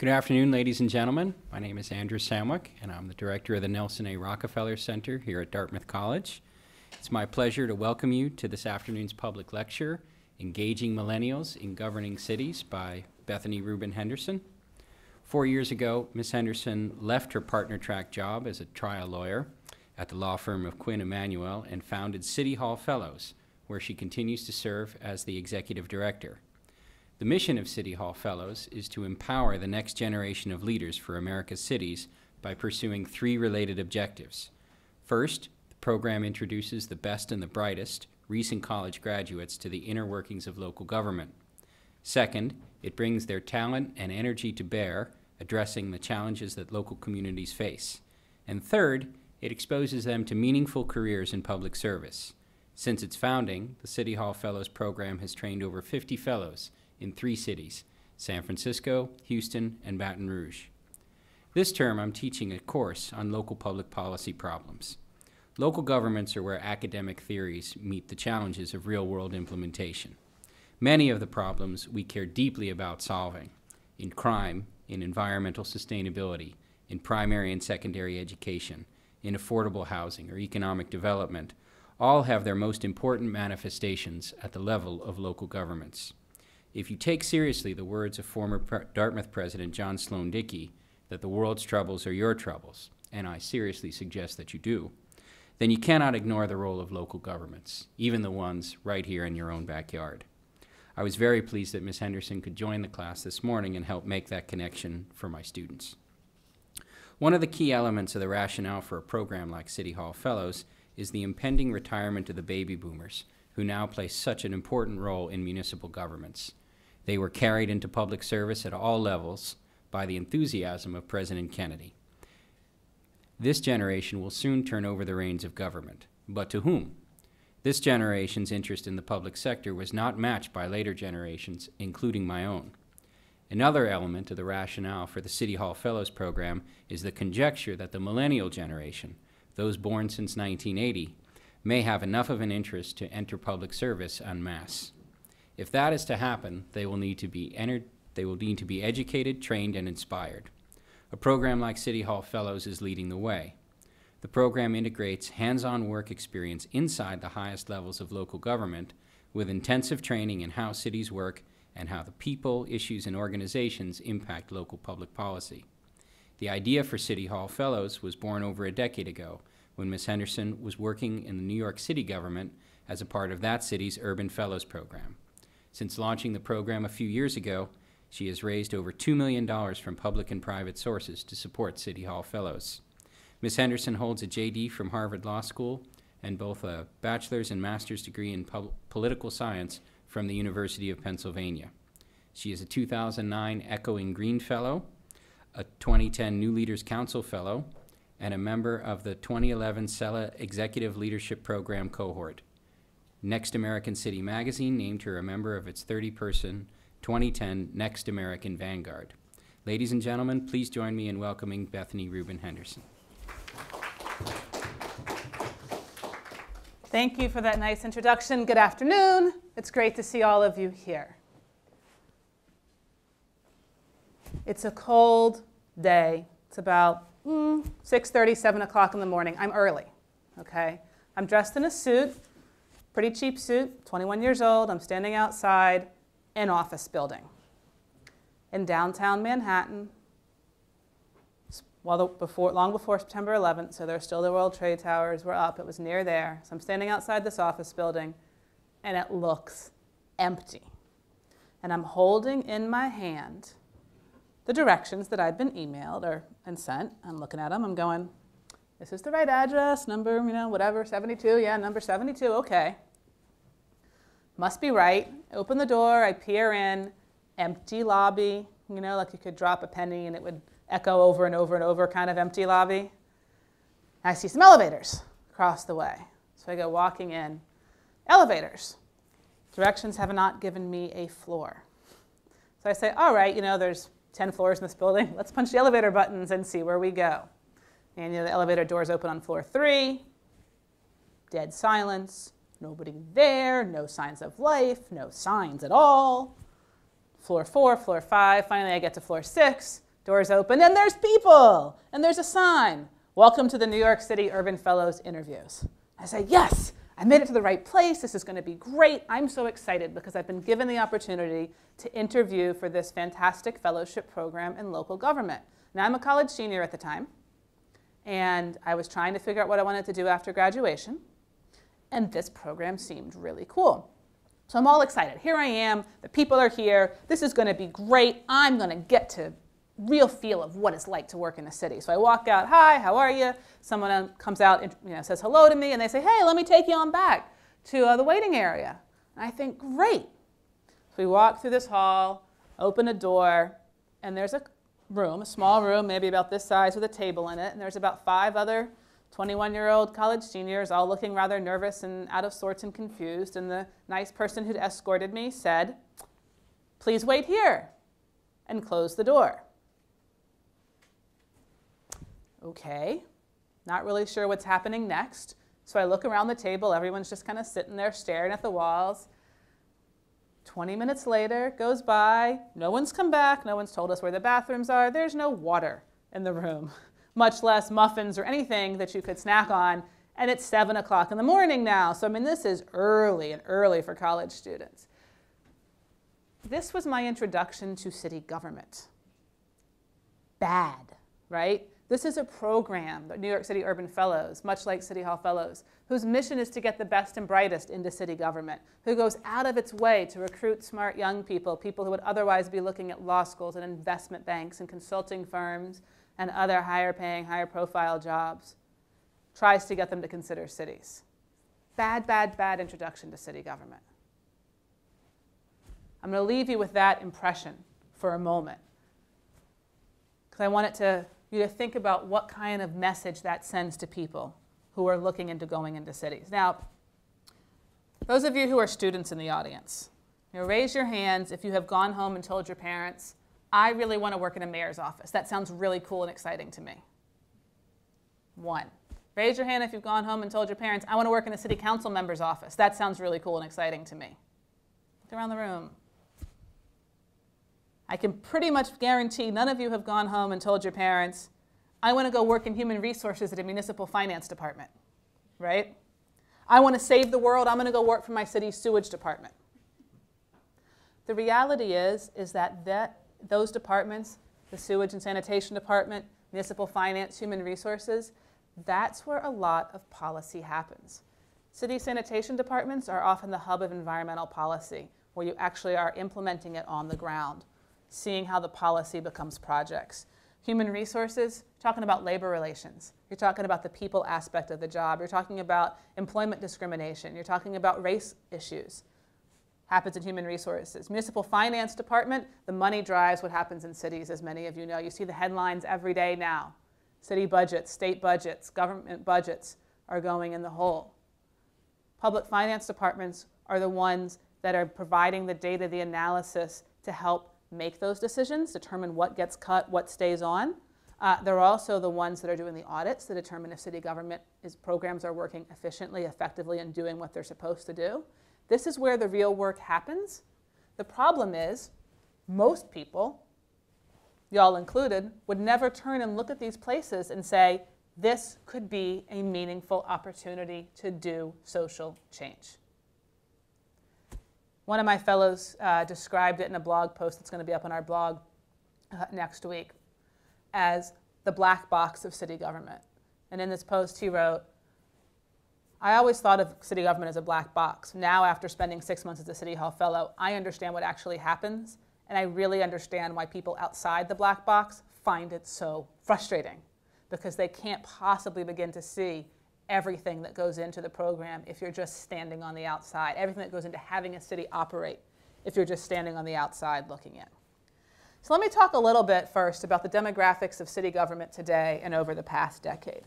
Good afternoon, ladies and gentlemen. My name is Andrew Samwick, and I'm the director of the Nelson A. Rockefeller Center here at Dartmouth College. It's my pleasure to welcome you to this afternoon's public lecture, Engaging Millennials in Governing Cities by Bethany Rubin Henderson. 4 years ago, Ms. Henderson left her partner-track job as a trial lawyer at the law firm of Quinn Emanuel and founded City Hall Fellows, where she continues to serve as the executive director. The mission of City Hall Fellows is to empower the next generation of leaders for America's cities by pursuing three related objectives. First, the program introduces the best and the brightest recent college graduates to the inner workings of local government. Second, it brings their talent and energy to bear, addressing the challenges that local communities face. And third, it exposes them to meaningful careers in public service. Since its founding, the City Hall Fellows program has trained over 50 fellows in 3 cities, San Francisco, Houston, and Baton Rouge. This term, I'm teaching a course on local public policy problems. Local governments are where academic theories meet the challenges of real-world implementation. Many of the problems we care deeply about solving, in crime, in environmental sustainability, in primary and secondary education, in affordable housing or economic development, all have their most important manifestations at the level of local governments. If you take seriously the words of former Dartmouth President John Sloan Dickey, that the world's troubles are your troubles, and I seriously suggest that you do, then you cannot ignore the role of local governments, even the ones right here in your own backyard. I was very pleased that Ms. Henderson could join the class this morning and help make that connection for my students. One of the key elements of the rationale for a program like City Hall Fellows is the impending retirement of the baby boomers, who now play such an important role in municipal governments. They were carried into public service at all levels by the enthusiasm of President Kennedy. This generation will soon turn over the reins of government. But to whom? This generation's interest in the public sector was not matched by later generations, including my own. Another element of the rationale for the City Hall Fellows program is the conjecture that the millennial generation, those born since 1980, may have enough of an interest to enter public service en masse. If that is to happen, they will need to be educated, trained, and inspired. A program like City Hall Fellows is leading the way. The program integrates hands-on work experience inside the highest levels of local government with intensive training in how cities work and how the people, issues, and organizations impact local public policy. The idea for City Hall Fellows was born over a decade ago when Ms. Henderson was working in the New York City government as a part of that city's Urban Fellows program. Since launching the program a few years ago, she has raised over $2 million from public and private sources to support City Hall Fellows. Ms. Henderson holds a JD from Harvard Law School and both a bachelor's and master's degree in political science from the University of Pennsylvania. She is a 2009 Echoing Green Fellow, a 2010 New Leaders Council Fellow, and a member of the 2011 CELA Executive Leadership Program cohort. Next American City magazine named her a member of its 30-person 2010 Next American Vanguard. Ladies and gentlemen, please join me in welcoming Bethany Rubin Henderson. Thank you for that nice introduction. Good afternoon. It's great to see all of you here. It's a cold day. It's about 6:30, 7 o'clock in the morning. I'm early, okay? I'm dressed in a suit, pretty cheap suit, 21 years old. I'm standing outside an office building in downtown Manhattan, long before September 11th, so there's still the World Trade Towers were up. It was near there. So I'm standing outside this office building, and it looks empty. And I'm holding in my hand the directions that I'd been emailed and sent. I'm looking at them. I'm going, this is the right address, number, whatever, 72. Yeah, number 72. Okay. Must be right. I open the door. I peer in. Empty lobby. Like you could drop a penny and it would echo over and over and over, kind of empty lobby. I see some elevators across the way. So I go walking in. Elevators. Directions have not given me a floor. So I say, all right, there's 10 floors in this building. Let's punch the elevator buttons and see where we go. And the elevator doors open on floor 3. Dead silence. Nobody there. No signs of life. No signs at all. Floor 4, floor 5. Finally, I get to floor 6. Doors open, and there's people, and there's a sign. Welcome to the New York City Urban Fellows interviews. I say, yes, I made it to the right place. This is going to be great. I'm so excited because I've been given the opportunity to interview for this fantastic fellowship program in local government. Now, I'm a college senior at the time, and I was trying to figure out what I wanted to do after graduation, and this program seemed really cool. So I'm all excited. Here I am. The people are here. This is going to be great. I'm going to get to real feel of what it's like to work in a city. So I walk out, hi, how are you? Someone comes out and says hello to me, and they say, hey, let me take you on back to the waiting area. And I think, great. So we walk through this hall, open a door, and there's a room, a small room, maybe about this size with a table in it, and there's about 5 other 21-year-old college seniors all looking rather nervous and out of sorts and confused, and the nice person who'd escorted me said, please wait here, and closed the door. Okay, not really sure what's happening next. So I look around the table, everyone's just kind of sitting there staring at the walls. 20 minutes later goes by, no one's come back, no one's told us where the bathrooms are, there's no water in the room, much less muffins or anything that you could snack on, and it's 7 o'clock in the morning now. So I mean, this is early and early for college students. This was my introduction to city government. Bad, right? This is a program, the New York City Urban Fellows, much like City Hall Fellows, whose mission is to get the best and brightest into city government, who goes out of its way to recruit smart young people, people who would otherwise be looking at law schools and investment banks and consulting firms and other higher paying, higher profile jobs, tries to get them to consider cities. Bad, bad, bad introduction to city government. I'm going to leave you with that impression for a moment, because I want you to think about what kind of message that sends to people who are looking into going into cities. Now, those of you who are students in the audience, raise your hands if you have gone home and told your parents, I really want to work in a mayor's office. That sounds really cool and exciting to me. 1. Raise your hand if you've gone home and told your parents, I want to work in a city council member's office. That sounds really cool and exciting to me. Look around the room. I can pretty much guarantee none of you have gone home and told your parents, I want to go work in human resources at a municipal finance department, right? I want to save the world. I'm going to go work for my city's sewage department. The reality is that those departments, the sewage and sanitation department, municipal finance, human resources, that's where a lot of policy happens. City sanitation departments are often the hub of environmental policy, where you actually are implementing it on the ground, seeing how the policy becomes projects. Human resources, talking about labor relations. You're talking about the people aspect of the job. You're talking about employment discrimination. You're talking about race issues. Happens in human resources. Municipal finance department, the money drives what happens in cities, as many of you know. You see the headlines every day now. City budgets, state budgets, government budgets are going in the hole. Public finance departments are the ones that are providing the data, the analysis to help make those decisions, determine what gets cut, what stays on. They're also the ones that are doing the audits to determine if city government programs are working efficiently, effectively, and doing what they're supposed to do. This is where the real work happens. The problem is most people, y'all included, would never turn and look at these places and say, this could be a meaningful opportunity to do social change. One of my fellows described it in a blog post that's going to be up on our blog next week as the black box of city government. And in this post he wrote, I always thought of city government as a black box. Now, after spending 6 months as a City Hall Fellow, I understand what actually happens, and I really understand why people outside the black box find it so frustrating, because they can't possibly begin to see everything that goes into the program if you're just standing on the outside, everything that goes into having a city operate if you're just standing on the outside looking in. So let me talk a little bit first about the demographics of city government today and over the past decade.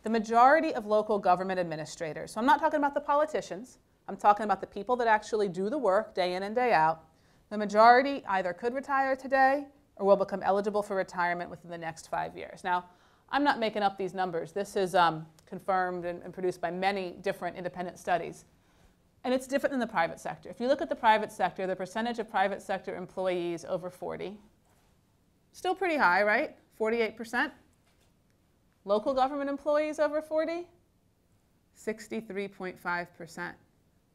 The majority of local government administrators, so I'm not talking about the politicians, I'm talking about the people that actually do the work day in and day out, the majority either could retire today or will become eligible for retirement within the next 5 years. Now, I'm not making up these numbers. This is confirmed and produced by many different independent studies. And it's different than the private sector. If you look at the private sector, the percentage of private sector employees over 40, Still pretty high, right? 48%. Local government employees over 40? 63.5%.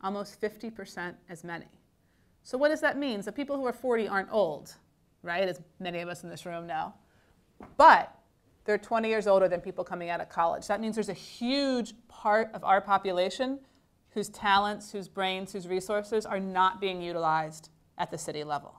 Almost 50% as many. So what does that mean? So people who are 40 aren't old, right? As many of us in this room know. But they're 20 years older than people coming out of college. That means there's a huge part of our population whose talents, whose brains, whose resources are not being utilized at the city level.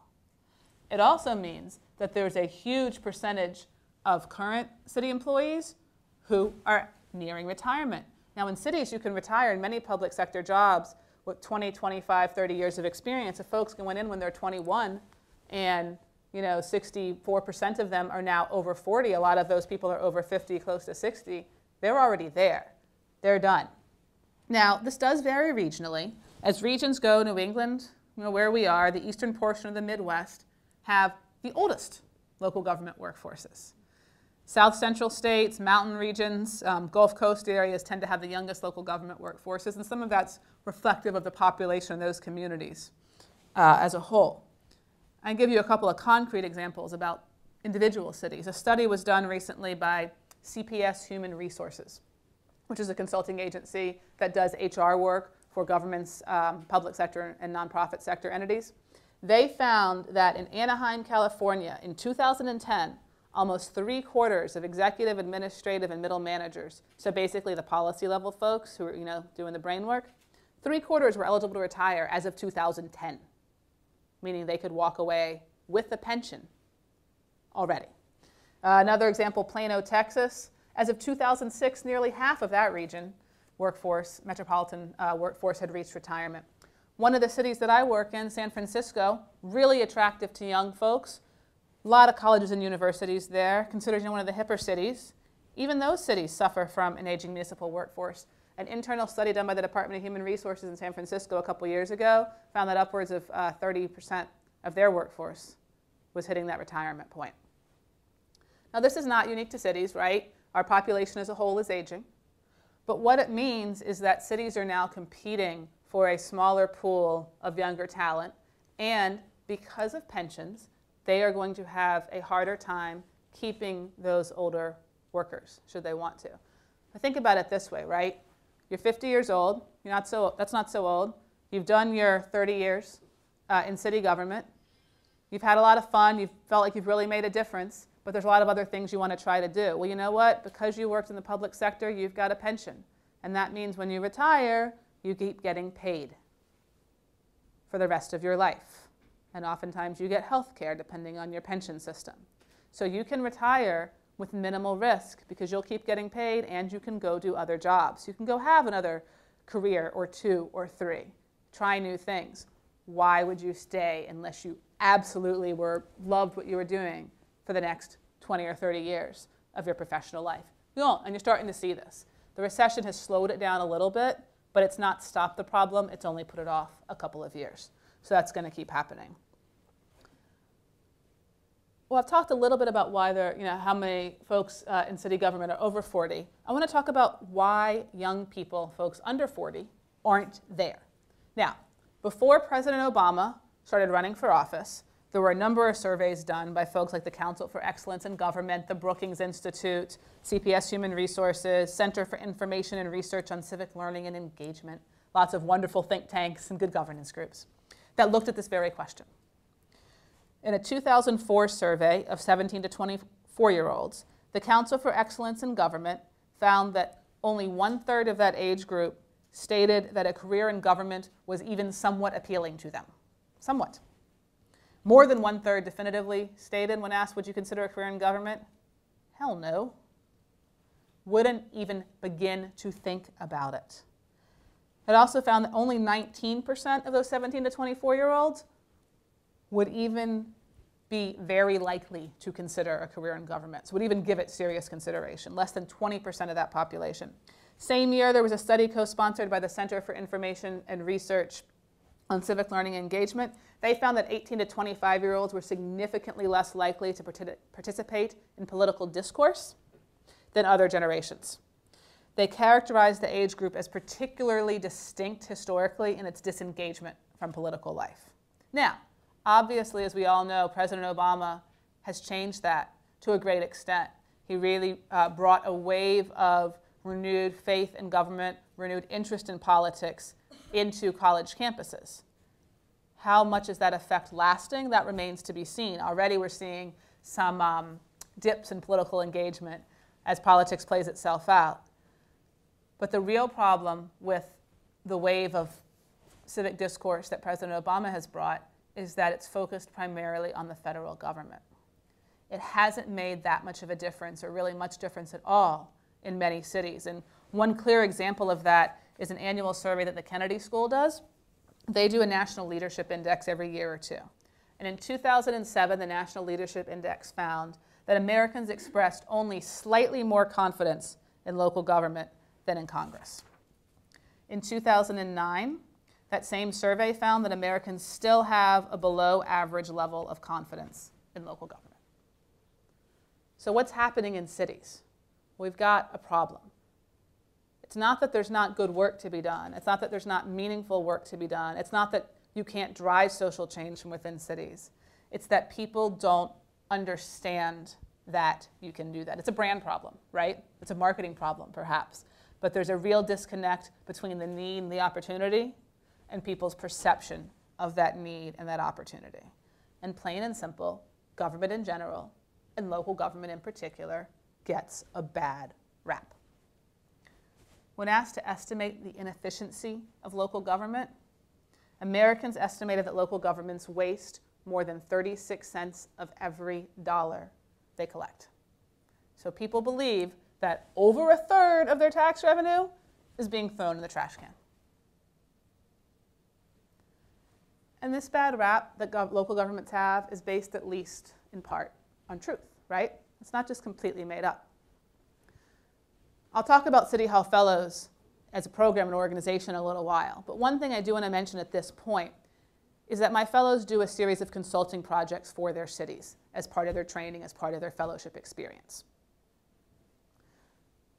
It also means that there's a huge percentage of current city employees who are nearing retirement. Now in cities, you can retire in many public sector jobs with 20, 25, 30 years of experience. If folks went in when they're 21 and 64% of them are now over 40, a lot of those people are over 50, close to 60, they're already there. They're done. Now, this does vary regionally. As regions go, New England, where we are, the eastern portion of the Midwest, have the oldest local government workforces. South Central states, mountain regions, Gulf Coast areas tend to have the youngest local government workforces, and some of that's reflective of the population in those communities as a whole. I can give you a couple of concrete examples about individual cities. A study was done recently by CPS Human Resources, which is a consulting agency that does HR work for governments, public sector, and nonprofit sector entities. They found that in Anaheim, California, in 2010, almost 3/4 of executive, administrative, and middle managers, so basically the policy level folks who are doing the brain work, 3/4 were eligible to retire as of 2010, meaning they could walk away with a pension already. Another example, Plano, Texas. As of 2006, nearly half of that region workforce, metropolitan workforce, had reached retirement. One of the cities that I work in, San Francisco, really attractive to young folks. A lot of colleges and universities there, considered one of the hipper cities. Even those cities suffer from an aging municipal workforce. An internal study done by the Department of Human Resources in San Francisco a couple years ago found that upwards of 30% of their workforce was hitting that retirement point. Now, this is not unique to cities, right? Our population as a whole is aging. But what it means is that cities are now competing for a smaller pool of younger talent, and because of pensions, they are going to have a harder time keeping those older workers, should they want to. But think about it this way, right? You're 50 years old. That's not so old. You've done your 30 years in city government. You've had a lot of fun. You've felt like you've really made a difference. But there's a lot of other things you want to try to do. Well, you know what? Because you worked in the public sector, you've got a pension. And that means when you retire, you keep getting paid for the rest of your life. And oftentimes you get health care depending on your pension system. So you can retire with minimal risk because you'll keep getting paid and you can go do other jobs. You can go have another career or 2 or 3. Try new things. Why would you stay unless you absolutely loved what you were doing for the next 20 or 30 years of your professional life? You won't, and you're starting to see this. The recession has slowed it down a little bit, but it's not stopped the problem. It's only put it off a couple of years. So that's going to keep happening. Well, I've talked a little bit about why how many folks in city government are over 40. I want to talk about why young people, folks under 40, aren't there. Now, before President Obama started running for office, there were a number of surveys done by folks like the Council for Excellence in Government, the Brookings Institute, CPS Human Resources, Center for Information and Research on Civic Learning and Engagement, lots of wonderful think tanks and good governance groups that looked at this very question. In a 2004 survey of 17 to 24-year-olds, the Council for Excellence in Government found that only 1/3 of that age group stated that a career in government was even somewhat appealing to them. Somewhat. More than 1/3 definitively stated when asked, would you consider a career in government? Hell no. Wouldn't even begin to think about it. It also found that only 19% of those 17 to 24-year-olds would even be very likely to consider a career in government, so would even give it serious consideration, less than 20% of that population. Same year, there was a study co-sponsored by the Center for Information and Research on Civic Learning and Engagement. They found that 18 to 25-year-olds were significantly less likely to participate in political discourse than other generations. They characterized the age group as particularly distinct historically in its disengagement from political life. Now, obviously, as we all know, President Obama has changed that to a great extent. He really brought a wave of renewed faith in government, renewed interest in politics into college campuses. How much is that effect lasting? That remains to be seen. Already we're seeing some dips in political engagement as politics plays itself out. But the real problem with the wave of civic discourse that President Obama has brought is that it's focused primarily on the federal government. It hasn't made that much of a difference, or really much difference at all, in many cities. And one clear example of that is an annual survey that the Kennedy School does. They do a National Leadership Index every year or two. And in 2007, the National Leadership Index found that Americans expressed only slightly more confidence in local government than in Congress. In 2009, that same survey found that Americans still have a below average level of confidence in local government. So what's happening in cities? We've got a problem. It's not that there's not good work to be done. It's not that there's not meaningful work to be done. It's not that you can't drive social change from within cities. It's that people don't understand that you can do that. It's a brand problem, right? It's a marketing problem, perhaps. But there's a real disconnect between the need and the opportunity and people's perception of that need and that opportunity. And plain and simple, government in general, and local government in particular, gets a bad rap. When asked to estimate the inefficiency of local government, Americans estimated that local governments waste more than 36 cents of every dollar they collect. So people believe that over a third of their tax revenue is being thrown in the trash can. And this bad rap that local governments have is based at least in part on truth, right? It's not just completely made up. I'll talk about City Hall Fellows as a program and organization in a little while, but one thing I do want to mention at this point is that my fellows do a series of consulting projects for their cities as part of their training, as part of their fellowship experience.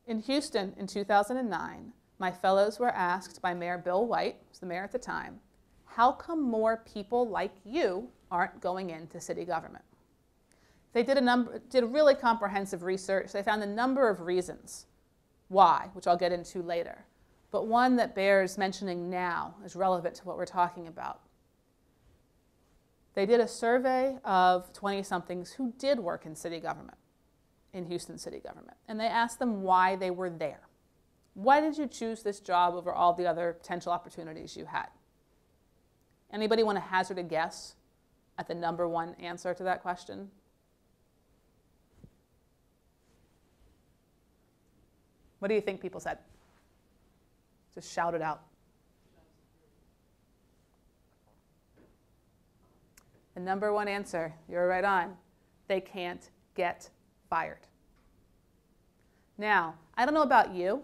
In Houston in 2009, my fellows were asked by Mayor Bill White, who was the mayor at the time, how come more people like you aren't going into city government? They did really comprehensive research. They found a number of reasons why, which I'll get into later. But one that bears mentioning now is relevant to what we're talking about. They did a survey of 20-somethings who did work in city government, in Houston city government. And they asked them why they were there. Why did you choose this job over all the other potential opportunities you had? Anybody want to hazard a guess at the number one answer to that question? What do you think people said? Just shout it out. The number one answer, you're right on, they can't get fired. Now, I don't know about you,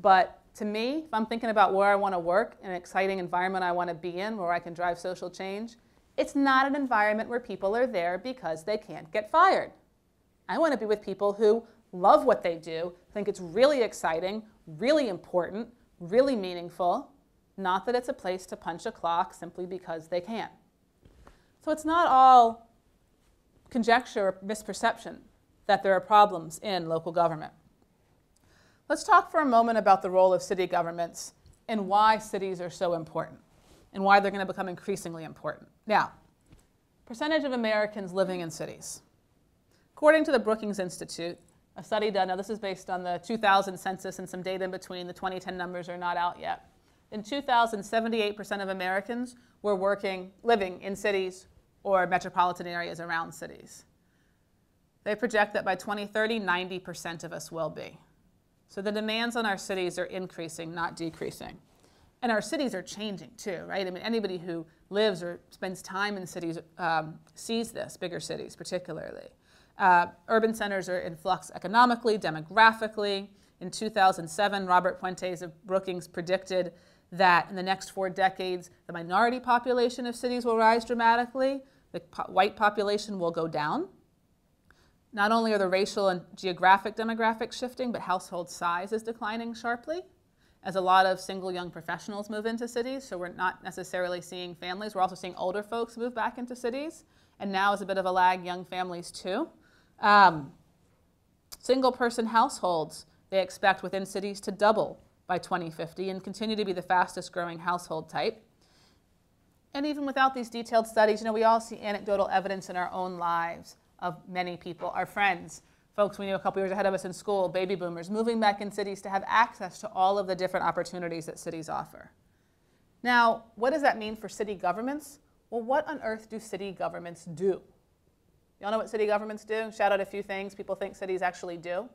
but to me, if I'm thinking about where I want to work, an exciting environment I want to be in, where I can drive social change, it's not an environment where people are there because they can't get fired. I want to be with people who love what they do, think it's really exciting, really important, really meaningful, not that it's a place to punch a clock simply because they can. So it's not all conjecture or misperception that there are problems in local government. Let's talk for a moment about the role of city governments and why cities are so important and why they're going to become increasingly important. Now, percentage of Americans living in cities. According to the Brookings Institute, a study done, now this is based on the 2000 census and some data in between, the 2010 numbers are not out yet. In 2000, 78% of Americans were living in cities or metropolitan areas around cities. They project that by 2030, 90% of us will be. So the demands on our cities are increasing, not decreasing. And our cities are changing too, right? I mean, anybody who lives or spends time in cities sees this, bigger cities particularly. Urban centers are in flux economically, demographically. In 2007, Robert Puentes of Brookings predicted that in the next 4 decades, the minority population of cities will rise dramatically, the white population will go down. Not only are the racial and geographic demographics shifting, but household size is declining sharply as a lot of single young professionals move into cities. So we're not necessarily seeing families. We're also seeing older folks move back into cities. and now is a bit of a lag, young families too. Single-person households, they expect within cities to double by 2050 and continue to be the fastest growing household type. And even without these detailed studies, we all see anecdotal evidence in our own lives of many people, our friends, folks we knew a couple years ahead of us in school, baby boomers, moving back in cities to have access to all of the different opportunities that cities offer. Now, what does that mean for city governments? Well, what on earth do city governments do? Y'all know what city governments do? Shout out a few things people think cities actually do.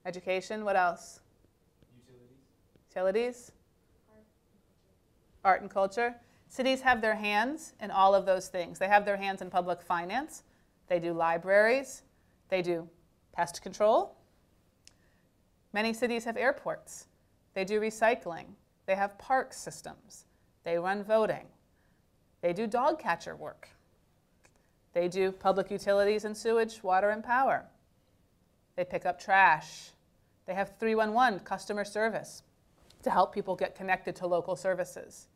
Education. What else? Utilities. Art and culture. Cities have their hands in all of those things. They have their hands in public finance. They do libraries. They do pest control. Many cities have airports. They do recycling. They have park systems. They run voting. They do dog catcher work. They do public utilities and sewage, water and power. They pick up trash. They have 311 customer service to help people get connected to local services.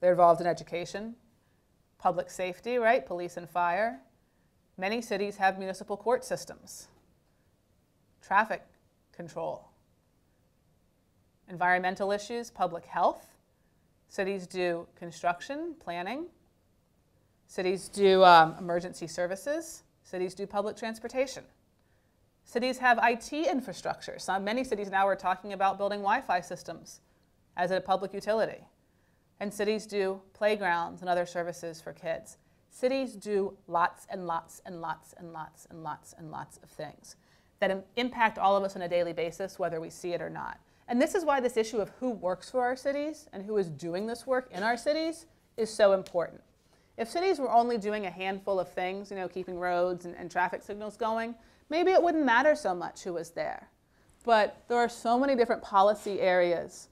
They're involved in education, public safety, right? Police and fire. Many cities have municipal court systems, traffic control, environmental issues, public health. Cities do construction, planning. Cities do emergency services. Cities do public transportation. Cities have IT infrastructure. Many cities now are talking about building Wi-Fi systems as a public utility. And cities do playgrounds and other services for kids. Cities do lots and lots and lots and lots and lots and lots of things that impact all of us on a daily basis, whether we see it or not. And this is why this issue of who works for our cities and who is doing this work in our cities is so important. If cities were only doing a handful of things, keeping roads and traffic signals going, maybe it wouldn't matter so much who was there. But there are so many different policy areas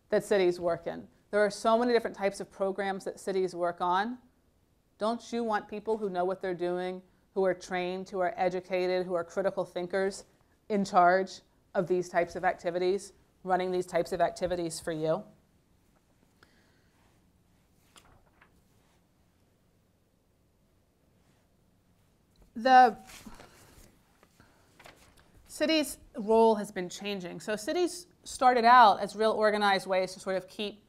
that cities work in. There are so many different types of programs that cities work on. Don't you want people who know what they're doing, who are trained, who are educated, who are critical thinkers in charge of these types of activities, running these types of activities for you? The city's role has been changing. So cities started out as real organized ways to sort of keep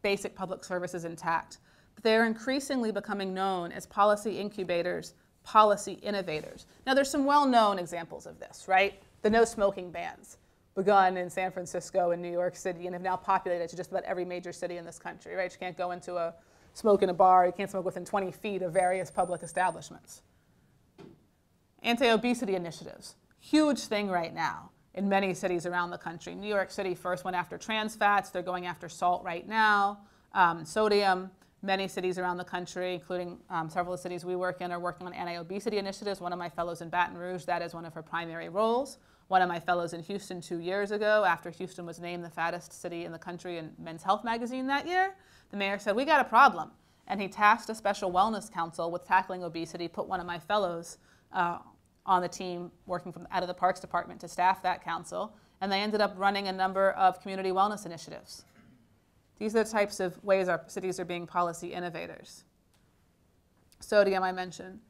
basic public services intact. But they're increasingly becoming known as policy incubators, policy innovators. Now there's some well-known examples of this, right? The no smoking bans begun in San Francisco and New York City and have now populated to just about every major city in this country, right? You can't go into a smoke in a bar, you can't smoke within 20 feet of various public establishments. Anti-obesity initiatives, huge thing right now in many cities around the country. New York City first went after trans fats. They're going after salt right now, sodium. Many cities around the country, including several of the cities we work in, are working on anti-obesity initiatives. One of my fellows in Baton Rouge, that is one of her primary roles. One of my fellows in Houston 2 years ago, after Houston was named the fattest city in the country in Men's Health magazine that year, the mayor said, we got a problem. And he tasked a special wellness council with tackling obesity, put one of my fellows on the team working out of the Parks Department to staff that council, and they ended up running a number of community wellness initiatives. These are the types of ways our cities are being policy innovators. Sodium, I mentioned.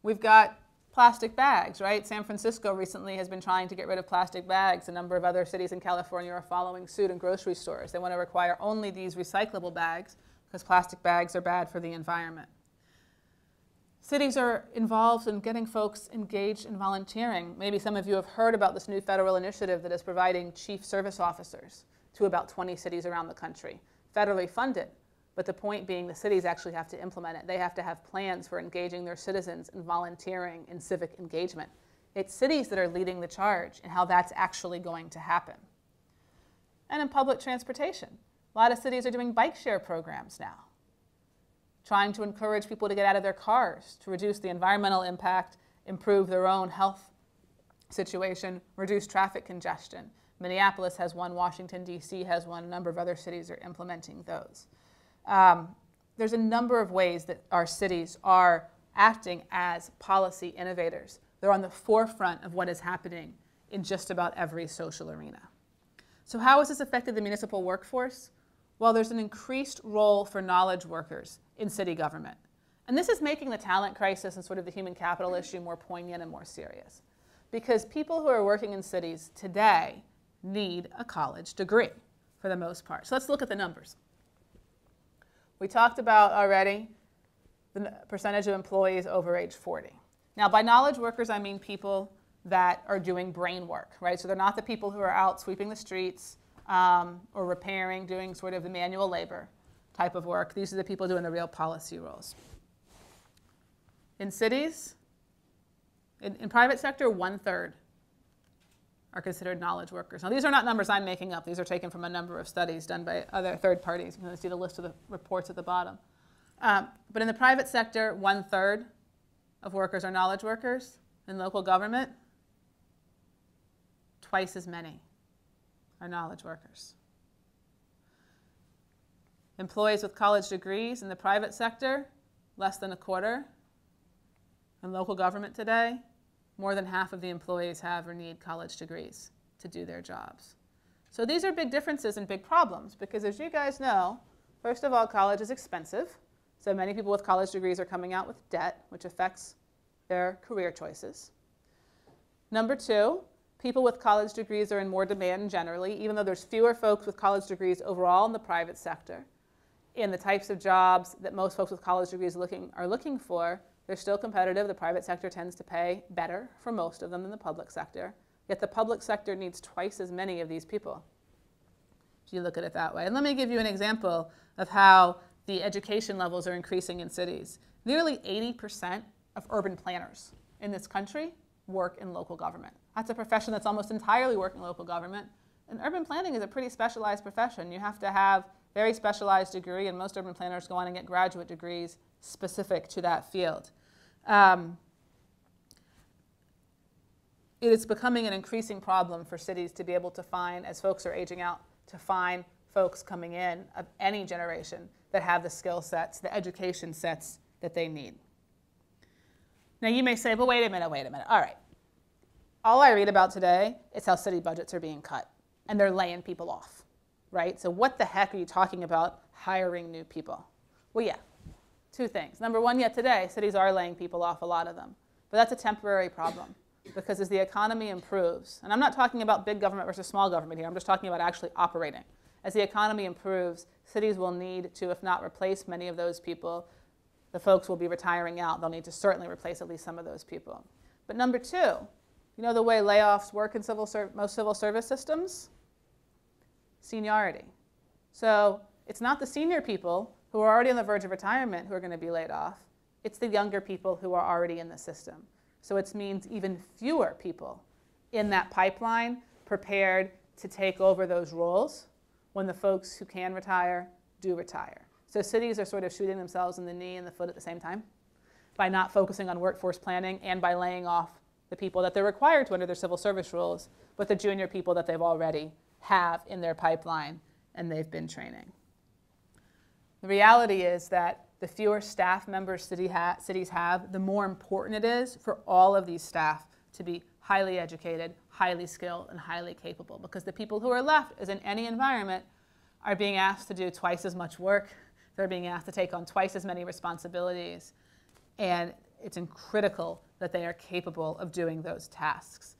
We've got plastic bags, right? San Francisco recently has been trying to get rid of plastic bags. A number of other cities in California are following suit in grocery stores. They want to require only these recyclable bags because plastic bags are bad for the environment. Cities are involved in getting folks engaged in volunteering. Maybe some of you have heard about this new federal initiative that is providing chief service officers to about 20 cities around the country, federally funded. But the point being the cities actually have to implement it. They have to have plans for engaging their citizens in volunteering and civic engagement. It's cities that are leading the charge in how that's actually going to happen. And in public transportation, a lot of cities are doing bike share programs now, trying to encourage people to get out of their cars, to reduce the environmental impact, improve their own health situation, reduce traffic congestion. Minneapolis has one, Washington, D.C. has one, a number of other cities are implementing those. There's a number of ways that our cities are acting as policy innovators. They're on the forefront of what is happening in just about every social arena. So how has this affected the municipal workforce? Well, there's an increased role for knowledge workers in city government. And this is making the talent crisis and sort of the human capital issue more poignant and more serious. Because people who are working in cities today need a college degree for the most part. So let's look at the numbers. We talked about already the percentage of employees over age 40. Now, by knowledge workers, I mean people that are doing brain work, right? So they're not the people who are out sweeping the streets or repairing, doing sort of the manual labor type of work. These are the people doing the real policy roles. In cities, in private sector, 1/3 are considered knowledge workers. Now, these are not numbers I'm making up. These are taken from a number of studies done by other third parties. You can see the list of the reports at the bottom. But in the private sector, 1/3 of workers are knowledge workers. In local government, twice as many are knowledge workers. Employees with college degrees in the private sector, less than 1/4. In local government today, more than half of the employees have or need college degrees to do their jobs. So these are big differences and big problems because, as you guys know, first of all, college is expensive. So many people with college degrees are coming out with debt, which affects their career choices. Number two, people with college degrees are in more demand generally, even though there's fewer folks with college degrees overall in the private sector. In the types of jobs that most folks with college degrees are looking for, they're still competitive. The private sector tends to pay better for most of them than the public sector. Yet the public sector needs twice as many of these people, if you look at it that way. And let me give you an example of how the education levels are increasing in cities. Nearly 80% of urban planners in this country work in local government. That's a profession that's almost entirely working in local government. And urban planning is a pretty specialized profession. You have to have a very specialized degree, and most urban planners go on and get graduate degrees specific to that field. It is becoming an increasing problem for cities to be able to find, as folks are aging out, to find folks coming in of any generation that have the skill sets, the education sets that they need. Now you may say, but wait a minute. All right. All I read about today is how city budgets are being cut, and they're laying people off, right? So what the heck are you talking about hiring new people? Well, yeah. Two things. Number one, yet today, cities are laying people off, a lot of them. But that's a temporary problem because as the economy improves, and I'm not talking about big government versus small government here, I'm just talking about actually operating. As the economy improves, cities will need to, if not replace many of those people, the folks will be retiring out. They'll need to certainly replace at least some of those people. But number two, you know the way layoffs work in most civil service systems? Seniority. So it's not the senior people who are already on the verge of retirement who are going to be laid off. It's the younger people who are already in the system. So it means even fewer people in that pipeline prepared to take over those roles when the folks who can retire do retire. So cities are sort of shooting themselves in the knee and the foot at the same time by not focusing on workforce planning and by laying off the people that they're required to under their civil service rules, but the junior people that they've already have in their pipeline and they've been training. The reality is that the fewer staff members cities have, the more important it is for all of these staff to be highly educated, highly skilled, and highly capable. Because the people who are left, as in any environment, are being asked to do twice as much work. They're being asked to take on twice as many responsibilities. And it's critical that they are capable of doing those tasks.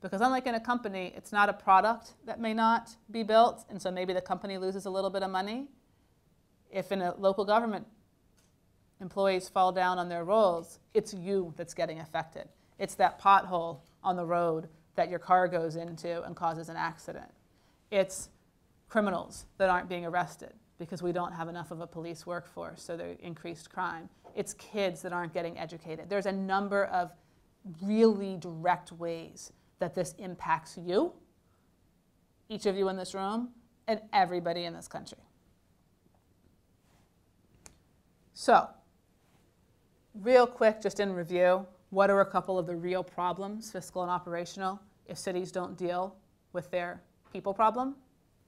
Because unlike in a company, it's not a product that may not be built, and so maybe the company loses a little bit of money. If in a local government, employees fall down on their roles, it's you that's getting affected. It's that pothole on the road that your car goes into and causes an accident. It's criminals that aren't being arrested because we don't have enough of a police workforce, so there's increased crime. It's kids that aren't getting educated. There's a number of really direct ways that this impacts you, each of you in this room, and everybody in this country. So, real quick, just in review, what are a couple of the real problems, fiscal and operational, if cities don't deal with their people problem,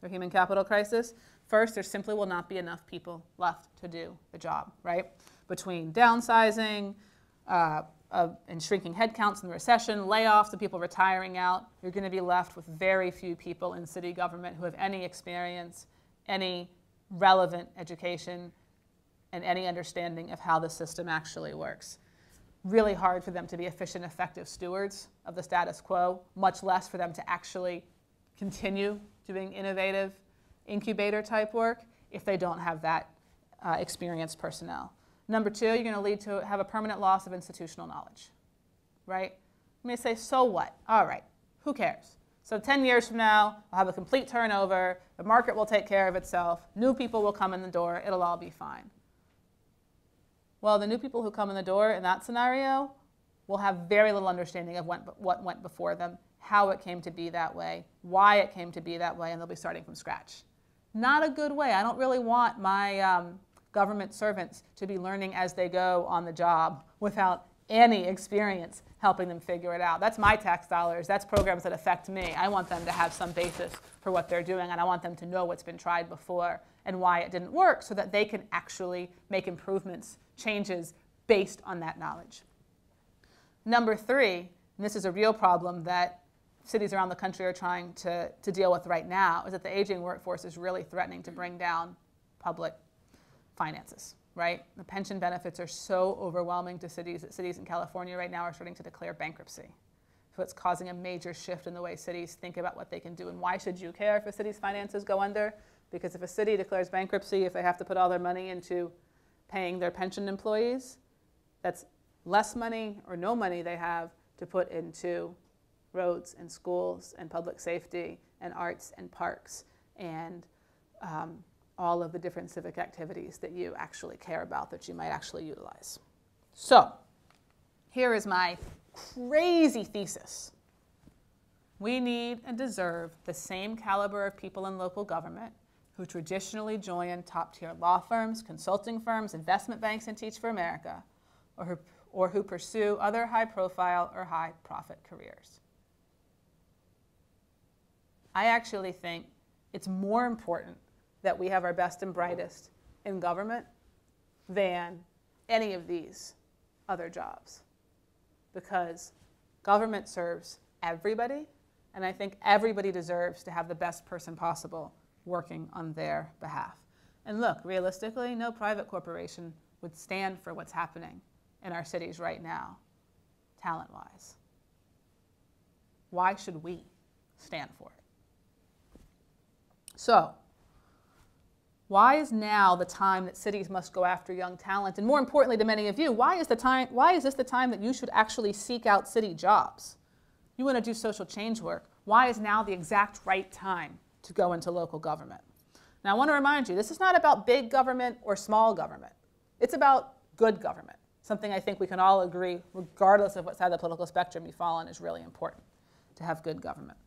their human capital crisis? First, there simply will not be enough people left to do the job, right? Between downsizing and shrinking headcounts in the recession, layoffs, and people retiring out, you're going to be left with very few people in city government who have any experience, any relevant education, and any understanding of how the system actually works. Really hard for them to be efficient, effective stewards of the status quo, much less for them to actually continue doing innovative incubator type work if they don't have that experienced personnel. Number two, you're going to lead to have a permanent loss of institutional knowledge, right? You may say, so what? All right, who cares? So 10 years from now, I'll have a complete turnover, the market will take care of itself, new people will come in the door, it'll all be fine. Well, the new people who come in the door in that scenario will have very little understanding of what went before them, how it came to be that way, why it came to be that way, and they'll be starting from scratch. Not a good way. I don't really want my government servants to be learning as they go on the job without any experience helping them figure it out. That's my tax dollars. That's programs that affect me. I want them to have some basis for what they're doing, and I want them to know what's been tried before and why it didn't work so that they can actually make improvements, changes based on that knowledge. Number three, and this is a real problem that cities around the country are trying to deal with right now, is that the aging workforce is really threatening to bring down public finances, right? The pension benefits are so overwhelming to cities that cities in California right now are starting to declare bankruptcy. So it's causing a major shift in the way cities think about what they can do. And why should you care if a city's finances go under? Because if a city declares bankruptcy, if they have to put all their money into paying their pension employees, that's less money or no money they have to put into roads and schools and public safety and arts and parks and all of the different civic activities that you actually care about, that you might actually utilize. So here is my crazy thesis. We need and deserve the same caliber of people in local government who traditionally join top-tier law firms, consulting firms, investment banks, and Teach for America, or who pursue other high-profile or high-profit careers. I actually think it's more important that we have our best and brightest in government than any of these other jobs, because government serves everybody, and I think everybody deserves to have the best person possible working on their behalf. And look, realistically, no private corporation would stand for what's happening in our cities right now, talent-wise. Why should we stand for it? So, why is now the time that cities must go after young talent? And more importantly to many of you, why is this the time that you should actually seek out city jobs? You want to do social change work. Why is now the exact right time to go into local government? Now, I want to remind you, this is not about big government or small government. It's about good government, something I think we can all agree, regardless of what side of the political spectrum you fall on, is really important, to have good government.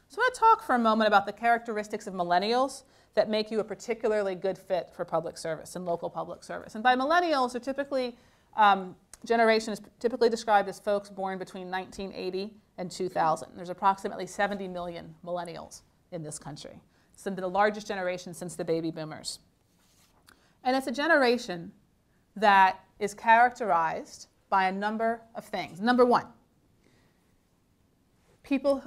So I want to talk for a moment about the characteristics of millennials that make you a particularly good fit for public service and local public service. And by millennials, they're typically, generation is typically described as folks born between 1980 and 2000. There's approximately 70 million millennials in this country. It's the largest generation since the baby boomers. And it's a generation that is characterized by a number of things. Number one, people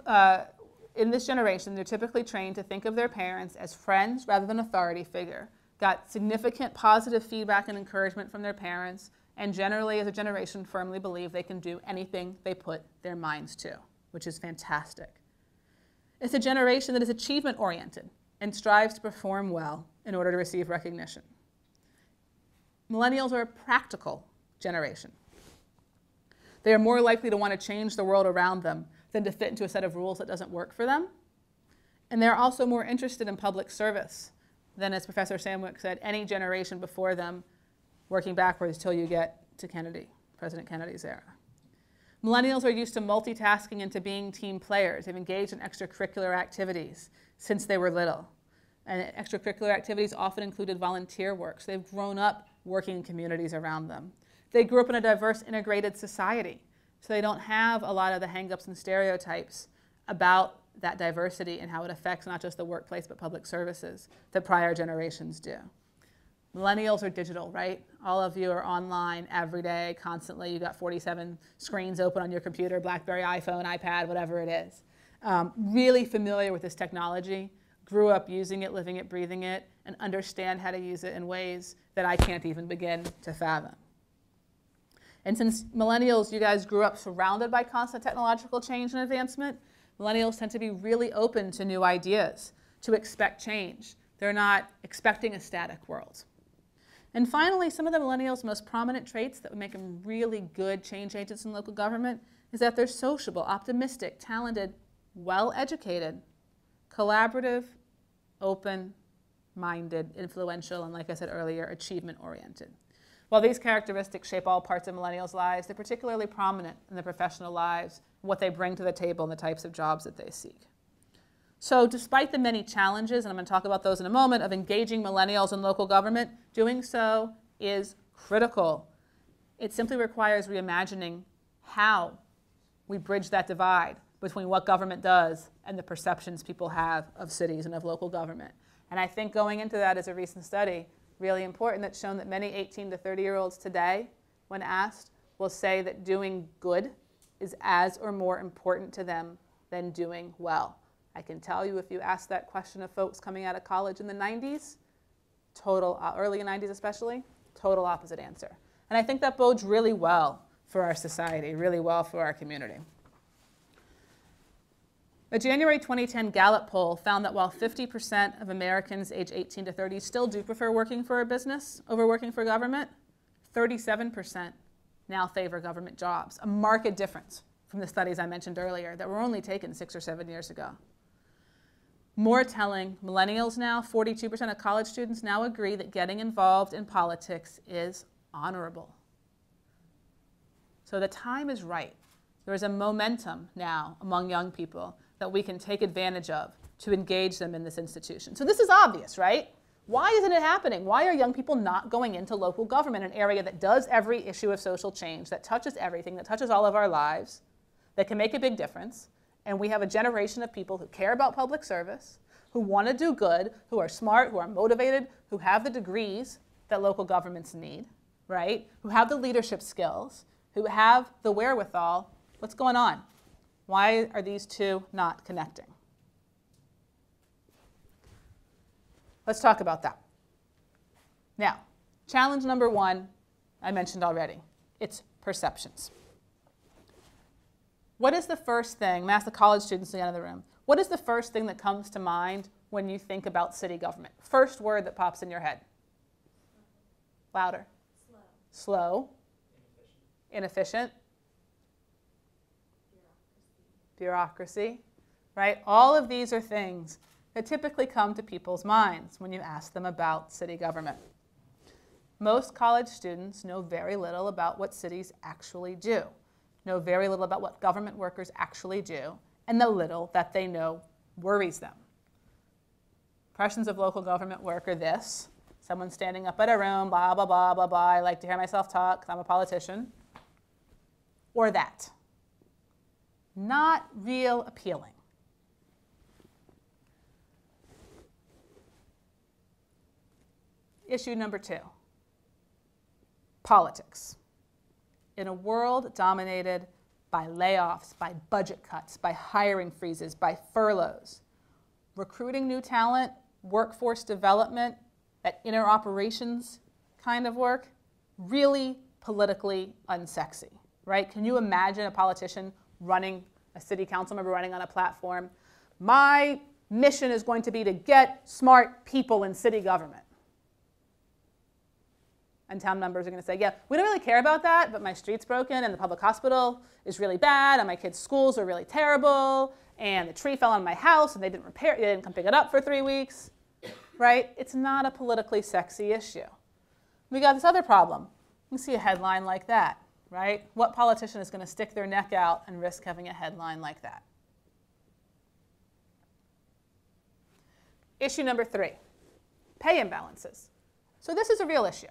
in this generation, they're typically trained to think of their parents as friends rather than authority figure, got significant positive feedback and encouragement from their parents, and generally as a generation firmly believe they can do anything they put their minds to, which is fantastic. It's a generation that is achievement-oriented and strives to perform well in order to receive recognition. Millennials are a practical generation. They are more likely to want to change the world around them than to fit into a set of rules that doesn't work for them. And they're also more interested in public service than, as Professor Samwick said, any generation before them, working backwards till you get to Kennedy, President Kennedy's era. Millennials are used to multitasking and to being team players. They've engaged in extracurricular activities since they were little. And extracurricular activities often included volunteer work, so they've grown up working in communities around them. They grew up in a diverse, integrated society, so they don't have a lot of the hang-ups and stereotypes about that diversity and how it affects not just the workplace but public services that prior generations do. Millennials are digital, right? All of you are online every day, constantly. You've got 47 screens open on your computer, BlackBerry, iPhone, iPad, whatever it is. Really familiar with this technology, grew up using it, living it, breathing it, and understand how to use it in ways that I can't even begin to fathom. And since millennials, you guys grew up surrounded by constant technological change and advancement, millennials tend to be really open to new ideas, to expect change. They're not expecting a static world. And finally, some of the millennials' most prominent traits that would make them really good change agents in local government is that they're sociable, optimistic, talented, well-educated, collaborative, open-minded, influential, and like I said earlier, achievement-oriented. While these characteristics shape all parts of millennials' lives, they're particularly prominent in their professional lives, what they bring to the table, and the types of jobs that they seek. So despite the many challenges, and I'm going to talk about those in a moment, of engaging millennials in local government, doing so is critical. It simply requires reimagining how we bridge that divide between what government does and the perceptions people have of cities and of local government. And I think going into that is a recent study, really important, that's shown that many 18 to 30-year-olds today, when asked, will say that doing good is as or more important to them than doing well. I can tell you, if you ask that question of folks coming out of college in the 90s, early 90s especially, total opposite answer. And I think that bodes really well for our society, really well for our community. A January 2010 Gallup poll found that while 50% of Americans age 18 to 30 still do prefer working for a business over working for government, 37% now favor government jobs, a marked difference from the studies I mentioned earlier that were only taken 6 or 7 years ago. More telling, millennials now, 42% of college students now agree that getting involved in politics is honorable. So the time is right. There is a momentum now among young people that we can take advantage of to engage them in this institution. So this is obvious, right? Why isn't it happening? Why are young people not going into local government, an area that does every issue of social change, that touches everything, that touches all of our lives, that can make a big difference? And we have a generation of people who care about public service, who want to do good, who are smart, who are motivated, who have the degrees that local governments need, right? Who have the leadership skills, who have the wherewithal. What's going on? Why are these two not connecting? Let's talk about that. Now, challenge number one, I mentioned already. It's perceptions. What is the first thing, I'm going to ask the college students in the end of the room, what is the first thing that comes to mind when you think about city government? First word that pops in your head. Louder. Slow. Slow. Inefficient. Bureaucracy. Right? All of these are things that typically come to people's minds when you ask them about city government. Most college students know very little about what cities actually do, know very little about what government workers actually do, and the little that they know worries them. Impressions of local government work are this: someone standing up at a room, blah, blah, blah, blah, blah, I like to hear myself talk because I'm a politician, or that. Not real appealing. Issue number two, politics. In a world dominated by layoffs, by budget cuts, by hiring freezes, by furloughs, recruiting new talent, workforce development, that inner operations kind of work, really politically unsexy, right? Can you imagine a politician running, a city council member running on a platform? My mission is going to be to get smart people in city government. And town members are going to say, yeah, we don't really care about that, but my street's broken, and the public hospital is really bad, and my kids' schools are really terrible, and the tree fell on my house, and they didn't come pick it up for 3 weeks, right? It's not a politically sexy issue. We got this other problem. You see a headline like that, right? What politician is going to stick their neck out and risk having a headline like that? Issue number three, pay imbalances. So this is a real issue.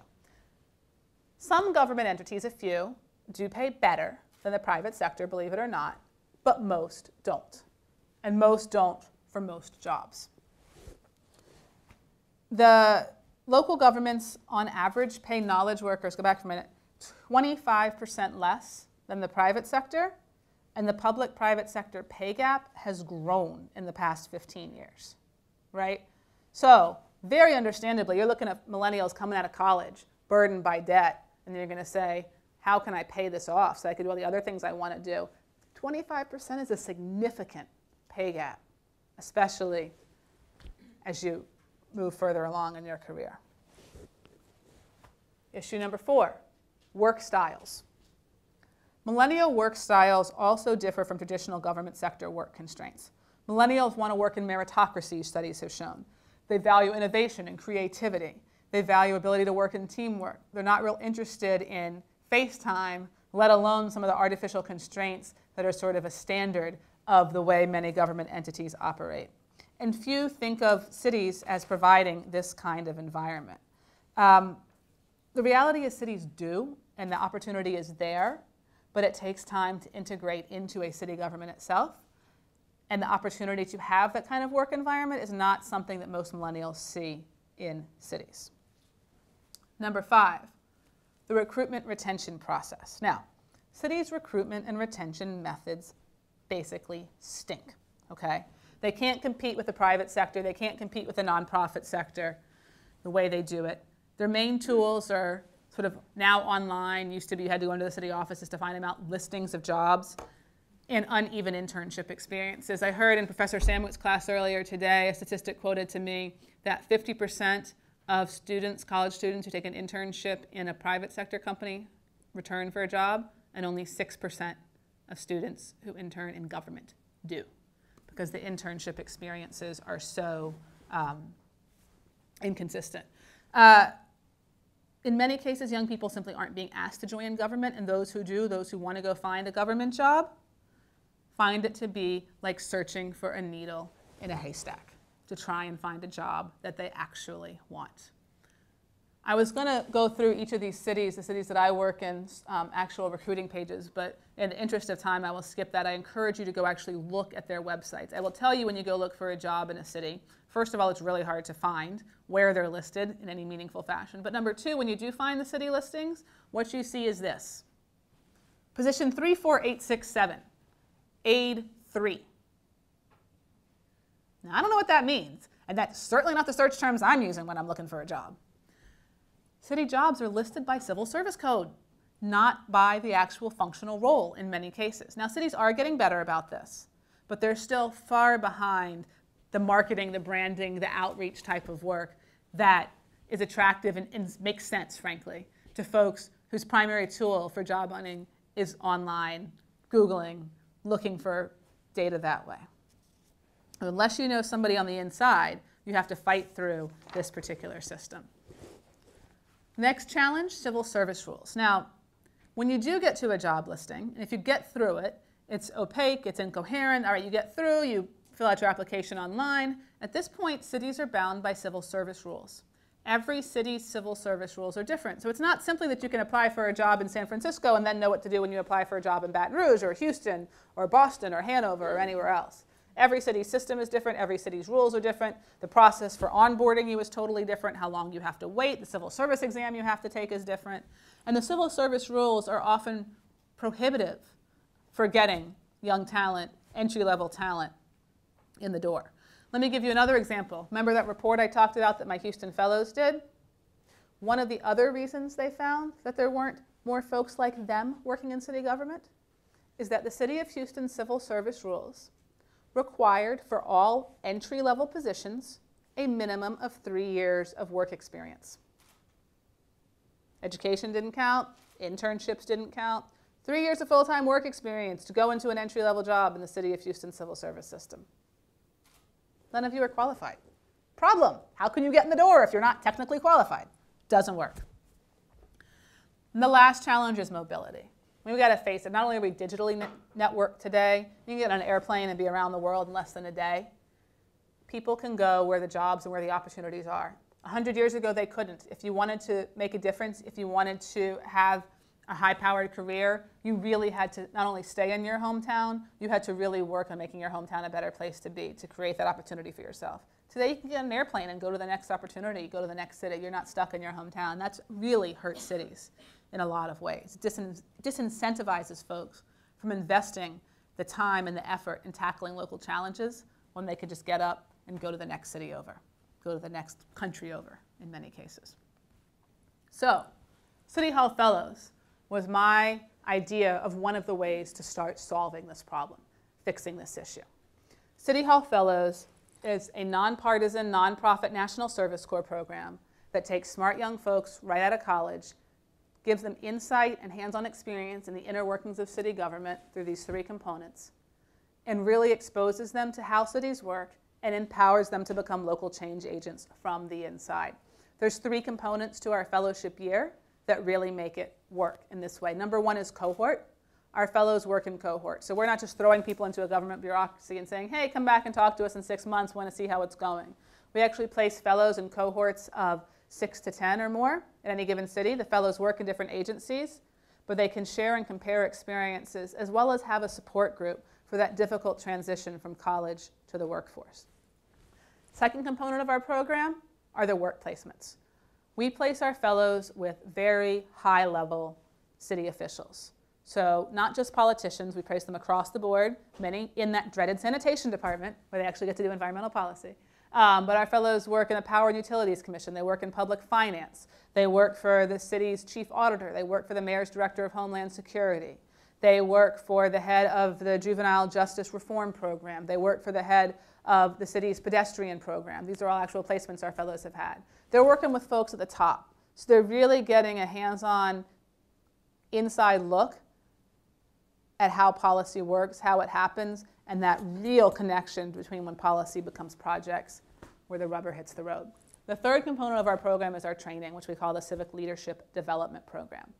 Some government entities, a few, do pay better than the private sector, believe it or not, but most don't. And most don't for most jobs. The local governments, on average, pay knowledge workers, go back for a minute, 25% less than the private sector, and the public-private sector pay gap has grown in the past 15 years, right? So very understandably, you're looking at millennials coming out of college, burdened by debt, and you're going to say, how can I pay this off so I can do all the other things I want to do? 25% is a significant pay gap, especially as you move further along in your career. Issue number 4, work styles. Millennial work styles also differ from traditional government sector work constraints. Millennials want to work in meritocracy, studies have shown. They value innovation and creativity. They value ability to work in teamwork. They're not real interested in FaceTime, let alone some of the artificial constraints that are sort of a standard of the way many government entities operate. And few think of cities as providing this kind of environment. The reality is cities do, and the opportunity is there, but it takes time to integrate into a city government itself. And the opportunity to have that kind of work environment is not something that most millennials see in cities. Number 5, the recruitment retention process. Now, cities' recruitment and retention methods basically stink, okay? They can't compete with the private sector. They can't compete with the nonprofit sector the way they do it. Their main tools are sort of now online. Used to be you had to go into the city offices to find them out, listings of jobs, and uneven internship experiences. I heard in Professor Samwick's class earlier today, a statistic quoted to me that 50% of students, college students who take an internship in a private sector company return for a job, and only 6% of students who intern in government do, because the internship experiences are so inconsistent. In many cases, young people simply aren't being asked to join government, and those who do, those who want to go find a government job, find it to be like searching for a needle in a haystack to try and find a job that they actually want. I was going to go through each of these cities, the cities that I work in, actual recruiting pages, but in the interest of time, I will skip that. I encourage you to go actually look at their websites. I will tell you when you go look for a job in a city, first of all, it's really hard to find where they're listed in any meaningful fashion. But number 2, when you do find the city listings, what you see is this. Position 34867, aid 3. Now, I don't know what that means, and that's certainly not the search terms I'm using when I'm looking for a job. City jobs are listed by civil service code, not by the actual functional role in many cases. Now, cities are getting better about this, but they're still far behind the marketing, the branding, the outreach type of work that is attractive and makes sense, frankly, to folks whose primary tool for job hunting is online, Googling, looking for data that way. Unless you know somebody on the inside, you have to fight through this particular system. Next challenge, civil service rules. Now, when you do get to a job listing, and if you get through it, it's opaque, it's incoherent. All right, you get through, you fill out your application online. At this point, cities are bound by civil service rules. Every city's civil service rules are different. So it's not simply that you can apply for a job in San Francisco and then know what to do when you apply for a job in Baton Rouge or Houston or Boston or Hanover or anywhere else. Every city's system is different. Every city's rules are different. The process for onboarding you is totally different. How long you have to wait. The civil service exam you have to take is different. And the civil service rules are often prohibitive for getting young talent, entry-level talent in the door. Let me give you another example. Remember that report I talked about that my Houston Fellows did? One of the other reasons they found that there weren't more folks like them working in city government is that the City of Houston civil service rules required for all entry-level positions a minimum of 3 years of work experience. Education didn't count, internships didn't count. 3 years of full-time work experience to go into an entry-level job in the City of Houston civil service system. None of you are qualified. Problem, how can you get in the door if you're not technically qualified? Doesn't work. And the last challenge is mobility. We've got to face it. Not only are we digitally networked today, you can get on an airplane and be around the world in less than a day. People can go where the jobs and where the opportunities are. 100 years ago, they couldn't. If you wanted to make a difference, if you wanted to have a high-powered career, you really had to not only stay in your hometown, you had to really work on making your hometown a better place to be, to create that opportunity for yourself. Today, you can get on an airplane and go to the next opportunity, go to the next city. You're not stuck in your hometown. That's really hurt cities in a lot of ways. It disincentivizes folks from investing the time and the effort in tackling local challenges when they could just get up and go to the next city over. go to the next country over in many cases. So, City Hall Fellows was my idea of one of the ways to start solving this problem, fixing this issue. City Hall Fellows is a nonpartisan, nonprofit National Service Corps program that takes smart young folks right out of college, gives them insight and hands-on experience in the inner workings of city government through these three components, and really exposes them to how cities work and empowers them to become local change agents from the inside. There's three components to our fellowship year that really make it work in this way. Number one is cohort. Our fellows work in cohort. So we're not just throwing people into a government bureaucracy and saying, hey, come back and talk to us in 6 months, want to see how it's going. We actually place fellows in cohorts of 6 to 10 or more in any given city. The fellows work in different agencies, but they can share and compare experiences as well as have a support group for that difficult transition from college to the workforce. Second component of our program are the work placements. We place our fellows with very high-level city officials. So not just politicians, we place them across the board, many in that dreaded sanitation department where they actually get to do environmental policy. But our fellows work in the Power and Utilities Commission. They work in public finance. They work for the city's chief auditor. They work for the mayor's director of Homeland Security. They work for the head of the Juvenile Justice Reform Program. They work for the head of the city's pedestrian program. These are all actual placements our fellows have had. They're working with folks at the top. So they're really getting a hands-on inside look at how policy works, how it happens, and that real connection between when policy becomes projects where the rubber hits the road. The third component of our program is our training, which we call the Civic Leadership Development Program.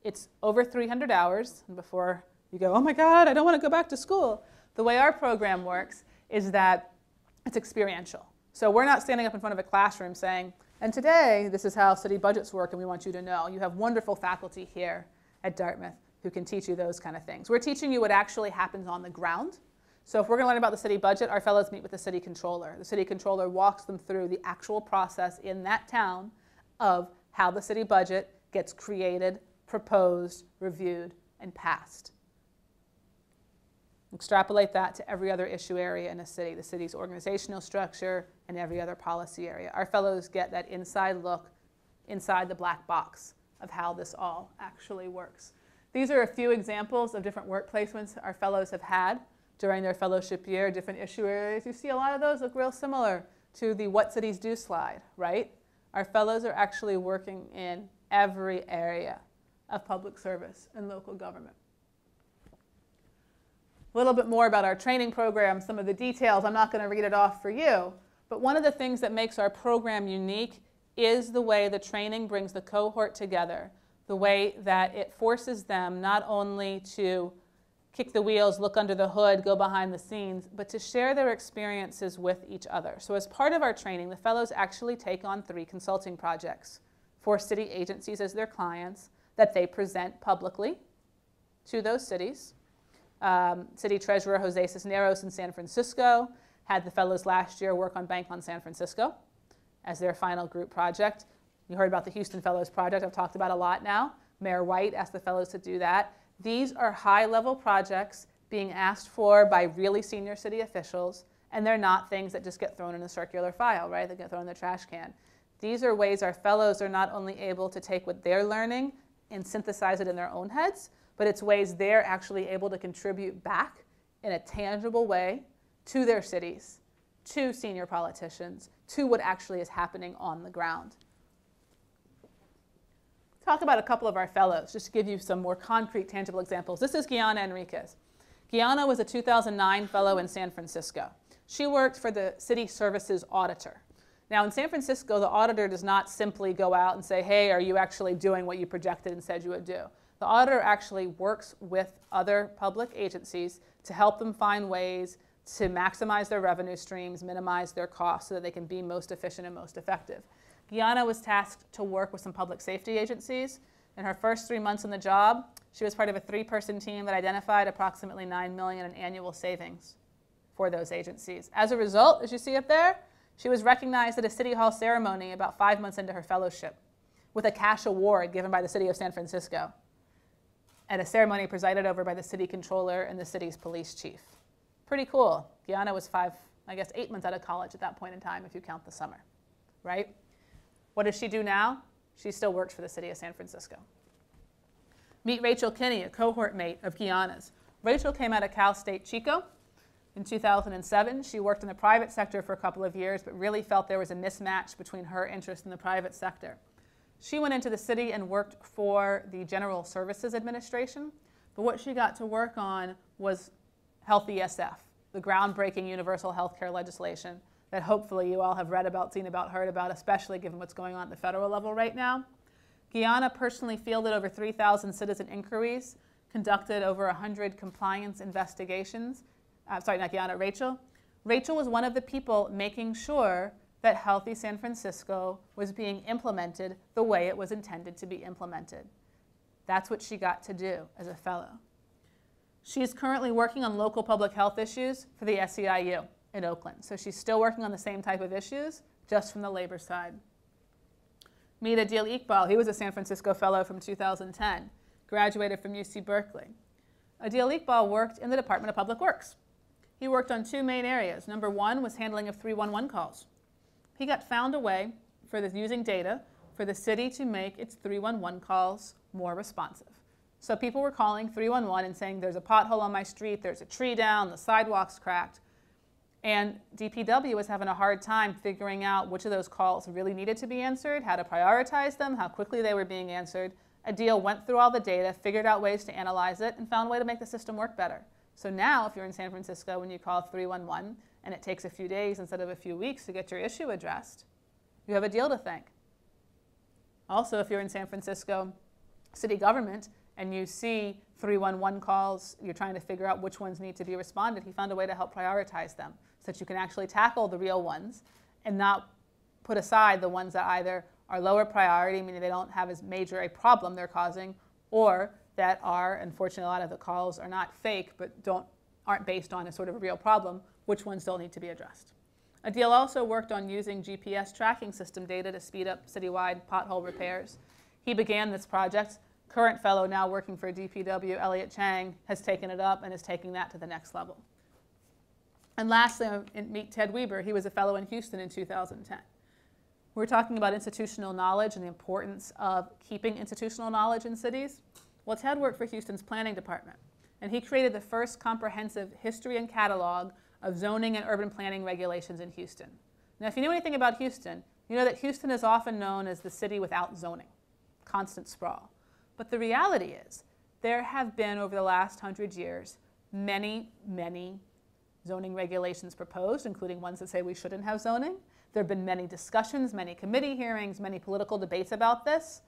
It's over 300 hours, and before you go, oh my God, I don't want to go back to school. The way our program works is that it's experiential. So we're not standing up in front of a classroom saying, and today, this is how city budgets work, and we want you to know. You have wonderful faculty here at Dartmouth who can teach you those kind of things. We're teaching you what actually happens on the ground. So if we're going to learn about the city budget, our fellows meet with the city controller. The city controller walks them through the actual process in that town of how the city budget gets created, proposed, reviewed, and passed. Extrapolate that to every other issue area in a city, the city's organizational structure, and every other policy area. Our fellows get that inside look, inside the black box of how this all actually works. These are a few examples of different work placements our fellows have had during their fellowship year, different issue areas. You see a lot of those look real similar to the What Cities Do slide, right? Our fellows are actually working in every area of public service and local government. A little bit more about our training program, some of the details. I'm not going to read it off for you, but one of the things that makes our program unique is the way the training brings the cohort together, the way that it forces them not only to kick the wheels, look under the hood, go behind the scenes, but to share their experiences with each other. So as part of our training, the fellows actually take on 3 consulting projects for city agencies as their clients that they present publicly to those cities. City Treasurer Jose Cisneros in San Francisco had the fellows last year work on Bank on San Francisco as their final group project. You heard about the Houston Fellows Project. I've talked about a lot now. Mayor White asked the fellows to do that. These are high-level projects being asked for by really senior city officials, and they're not things that just get thrown in a circular file, right? They get thrown in the trash can. These are ways our fellows are not only able to take what they're learning and synthesize it in their own heads, but it's ways they're actually able to contribute back in a tangible way to their cities, to senior politicians, to what actually is happening on the ground. Talk about a couple of our fellows, just to give you some more concrete, tangible examples. This is Kiana Enriquez. Kiana was a 2009 fellow in San Francisco. She worked for the city services auditor. Now in San Francisco, the auditor does not simply go out and say, hey, are you actually doing what you projected and said you would do? The auditor actually works with other public agencies to help them find ways to maximize their revenue streams, minimize their costs so that they can be most efficient and most effective. Kiana was tasked to work with some public safety agencies. In her first 3 months on the job, she was part of a 3-person team that identified approximately $9 million in annual savings for those agencies. As a result, as you see up there, she was recognized at a City Hall ceremony about 5 months into her fellowship with a cash award given by the city of San Francisco at a ceremony presided over by the city controller and the city's police chief. Pretty cool. Kiana was 5 I guess 8 months out of college at that point in time if you count the summer, right? What does she do now? She still works for the city of San Francisco. Meet Rachel Kinney, a cohort mate of Kiana's. Rachel came out of Cal State Chico in 2007. She worked in the private sector for a couple of years, but really felt there was a mismatch between her interest in the private sector. She went into the city and worked for the General Services Administration, but what she got to work on was Health ESF, the groundbreaking universal health care legislation that hopefully you all have read about, seen about, heard about, especially given what's going on at the federal level right now. Kiana personally fielded over 3,000 citizen inquiries, conducted over 100 compliance investigations. Sorry, not Kiana, Rachel. Rachel was one of the people making sure that Healthy San Francisco was being implemented the way it was intended to be implemented. That's what she got to do as a fellow. She is currently working on local public health issues for the SEIU in Oakland. So she's still working on the same type of issues, just from the labor side. Meet Adeleke Ball. He was a San Francisco fellow from 2010, graduated from UC Berkeley. Adeleke Ball worked in the Department of Public Works. He worked on two main areas. Number one was handling of 311 calls. He got found a way for using data for the city to make its 311 calls more responsive. So people were calling 311 and saying, there's a pothole on my street, there's a tree down, the sidewalk's cracked. And DPW was having a hard time figuring out which of those calls really needed to be answered, how to prioritize them, how quickly they were being answered. Adele went through all the data, figured out ways to analyze it, and found a way to make the system work better. So now, if you're in San Francisco and you call 311 and it takes a few days instead of a few weeks to get your issue addressed, you have Adele to thank. Also, if you're in San Francisco city government and you see 311 calls, you're trying to figure out which ones need to be responded, he found a way to help prioritize them so that you can actually tackle the real ones and not put aside the ones that either are lower priority, meaning they don't have as major a problem they're causing, or that are, unfortunately a lot of the calls are not fake but aren't based on a sort of a real problem, which ones still need to be addressed. Adele also worked on using GPS tracking system data to speed up citywide pothole repairs. He began this project. Current fellow now working for DPW, Elliot Chang, has taken it up and is taking that to the next level. And lastly, meet Ted Weber. He was a fellow in Houston in 2010. We're talking about institutional knowledge and the importance of keeping institutional knowledge in cities. Well, Ted worked for Houston's planning department, and he created the first comprehensive history and catalog of zoning and urban planning regulations in Houston. Now, if you know anything about Houston, you know that Houston is often known as the city without zoning, constant sprawl. But the reality is, there have been, over the last 100 years, many, many zoning regulations proposed, including ones that say we shouldn't have zoning. There have been many discussions, many committee hearings, many political debates about this.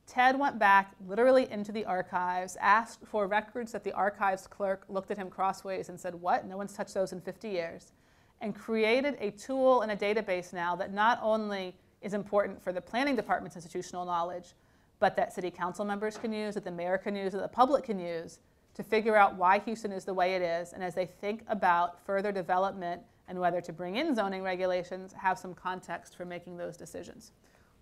Ted went back literally into the archives, asked for records that the archives clerk looked at him crossways and said, what? No one's touched those in 50 years. And created a tool and a database now that not only is important for the planning department's institutional knowledge, but that city council members can use, that the mayor can use, that the public can use to figure out why Houston is the way it is, and as they think about further development and whether to bring in zoning regulations, have some context for making those decisions.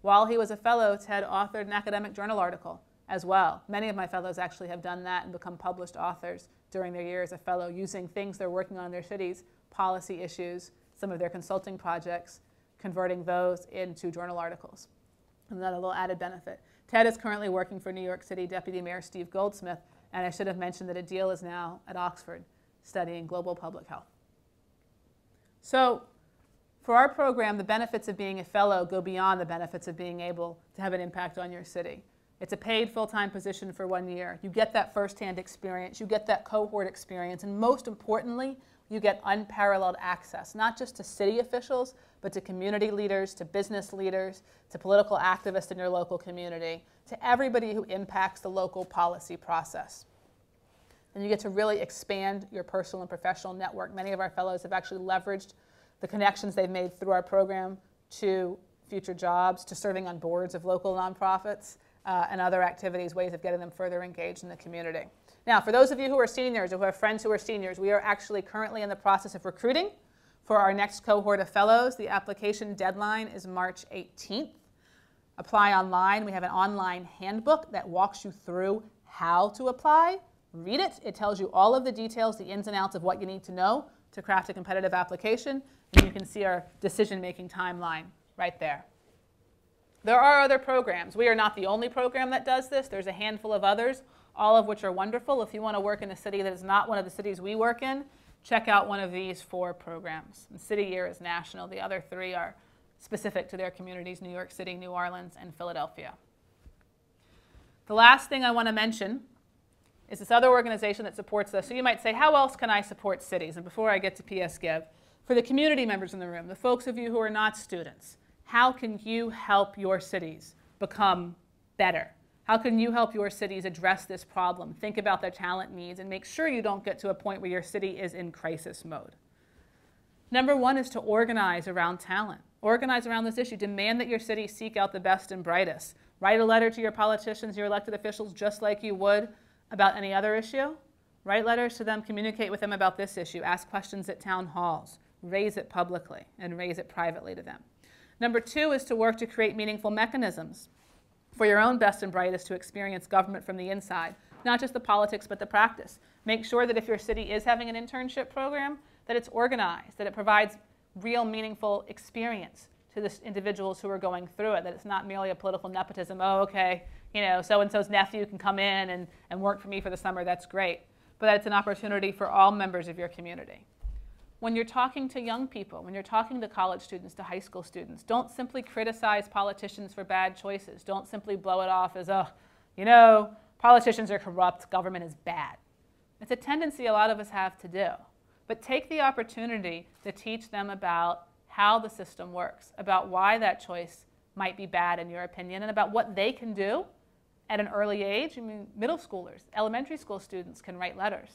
While he was a fellow, Ted authored an academic journal article as well. Many of my fellows actually have done that and become published authors during their year as a fellow, using things they're working on in their cities, policy issues, some of their consulting projects, converting those into journal articles. And then a little added benefit. Ted is currently working for New York City Deputy Mayor Steve Goldsmith, and I should have mentioned that Adele is now at Oxford studying global public health. So for our program, the benefits of being a fellow go beyond the benefits of being able to have an impact on your city. It's a paid full-time position for 1 year. You get that firsthand experience, you get that cohort experience, and most importantly, you get unparalleled access, not just to city officials, but to community leaders, to business leaders, to political activists in your local community, to everybody who impacts the local policy process. And you get to really expand your personal and professional network. Many of our fellows have actually leveraged the connections they've made through our program to future jobs, to serving on boards of local nonprofits, and other activities, ways of getting them further engaged in the community. Now, for those of you who are seniors or who have friends who are seniors, we are actually currently in the process of recruiting for our next cohort of fellows. The application deadline is March 18th. Apply online. We have an online handbook that walks you through how to apply. Read it. It tells you all of the details, the ins and outs of what you need to know to craft a competitive application. And you can see our decision-making timeline right there. There are other programs. We are not the only program that does this. There's a handful of others, all of which are wonderful. If you want to work in a city that is not one of the cities we work in, check out one of these 4 programs. And City Year is national. The other 3 are specific to their communities, New York City, New Orleans, and Philadelphia. The last thing I want to mention is this other organization that supports this. So you might say, how else can I support cities? And before I get to PSGorg, for the community members in the room, the folks of you who are not students, how can you help your cities become better? How can you help your cities address this problem? Think about their talent needs and make sure you don't get to a point where your city is in crisis mode. Number 1 is to organize around talent. Organize around this issue. Demand that your city seek out the best and brightest. Write a letter to your politicians, your elected officials, just like you would about any other issue. Write letters to them, communicate with them about this issue. Ask questions at town halls. Raise it publicly and raise it privately to them. Number 2 is to work to create meaningful mechanisms for your own best and brightest to experience government from the inside, not just the politics, but the practice. Make sure that if your city is having an internship program, that it's organized, that it provides real meaningful experience to the individuals who are going through it, that it's not merely a political nepotism. Oh, okay, you know, so-and-so's nephew can come in and work for me for the summer. That's great. But that it's an opportunity for all members of your community. When you're talking to young people, when you're talking to college students, to high school students, don't simply criticize politicians for bad choices. Don't simply blow it off as, oh, you know, politicians are corrupt, government is bad. It's a tendency a lot of us have to do. But take the opportunity to teach them about how the system works, about why that choice might be bad in your opinion, and about what they can do at an early age. I mean, middle schoolers, elementary school students can write letters,